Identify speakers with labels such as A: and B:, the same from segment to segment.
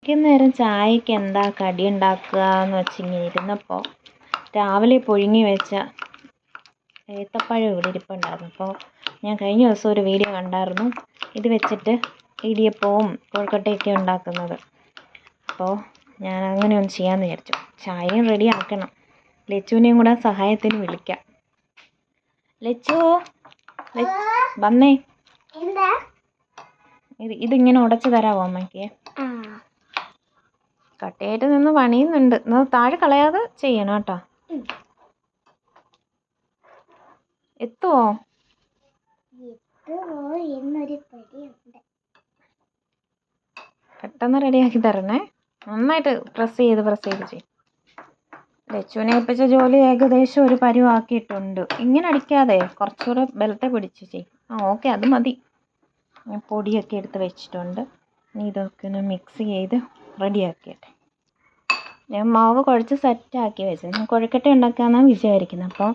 A: വൈകുന്നേരം ചായക്ക് എന്താ കടി ഉണ്ടാക്കുക എന്ന് വെച്ചിങ്ങനെ ഇരുന്നപ്പോൾ രാവിലെ പുഴുങ്ങി വെച്ച ഏത്തപ്പഴം ഇവിടെ ഇരിപ്പുണ്ടായിരുന്നു. അപ്പോൾ ഞാൻ കഴിഞ്ഞ ദിവസം ഒരു വീഡിയോ കണ്ടായിരുന്നു ഇത് വെച്ചിട്ട് ഇടിയപ്പവും കൊഴുക്കട്ടയൊക്കെ ഉണ്ടാക്കുന്നത്. അപ്പോൾ ഞാൻ അങ്ങനെ ഒന്ന് ചെയ്യാമെന്ന് വിചാരിച്ചു. ചായയും റെഡി ആക്കണം. ലച്ചുവിനെയും കൂടെ സഹായത്തിന് വിളിക്കാം. ലച്ചു വന്നേ, ഇതിങ്ങനെ ഉടച്ചു തരാമോ അമ്മയ്ക്ക്? കട്ടയായിട്ട് നിന്ന് പണിയുന്നുണ്ട്. താഴെ കളയാതെ ചെയ്യണം കേട്ടോ. എത്തുവോ? പെട്ടെന്ന് റെഡിയാക്കി തരണേ. നന്നായിട്ട് പ്രസ് ചെയ്ത് ചെയ്യും. ലച്ചുവിനെ ഏൽപ്പിച്ച ജോലി ഏകദേശം ഒരു പരുവാക്കിയിട്ടുണ്ട്. ഇങ്ങനെ അടിക്കാതെ കുറച്ചുകൂടെ ബലത്തെ പിടിച്ച് ചെയ്യും. ഓക്കെ, അത് മതി. ഞാൻ പൊടിയൊക്കെ എടുത്ത് വെച്ചിട്ടുണ്ട്. ഇനി ഇതൊക്കെ ഒന്ന് മിക്സ് ചെയ്ത് റെഡിയാക്കിയിട്ട് ഞാൻ മാവ് കുഴച്ച് സെറ്റാക്കി വെച്ചത്. ഞാൻ കൊഴുക്കട്ട ഉണ്ടാക്കാമെന്നാണ് വിചാരിക്കുന്നത്. അപ്പോൾ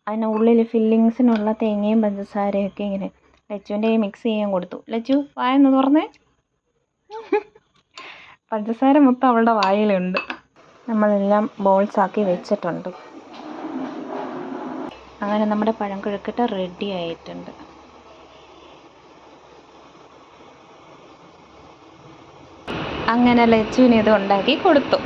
A: അതിനുള്ളിൽ ഫില്ലിങ്സിനുള്ള തേങ്ങയും പഞ്ചസാരയൊക്കെ ഇങ്ങനെ ലച്ചുവിൻ്റെ മിക്സ് ചെയ്യാൻ കൊടുത്തു. ലച്ചു വായൊന്ന് തുറന്നേ. പഞ്ചസാര മൊത്തം അവളുടെ വായിലുണ്ട്. നമ്മളെല്ലാം ബോൾസാക്കി വെച്ചിട്ടുണ്ട്. അങ്ങനെ നമ്മുടെ പഴം കൊഴുക്കട്ട റെഡി ആയിട്ടുണ്ട്. അങ്ങനെ ലച്ചുവിന് ഇത് ഉണ്ടാക്കി കൊടുത്തു.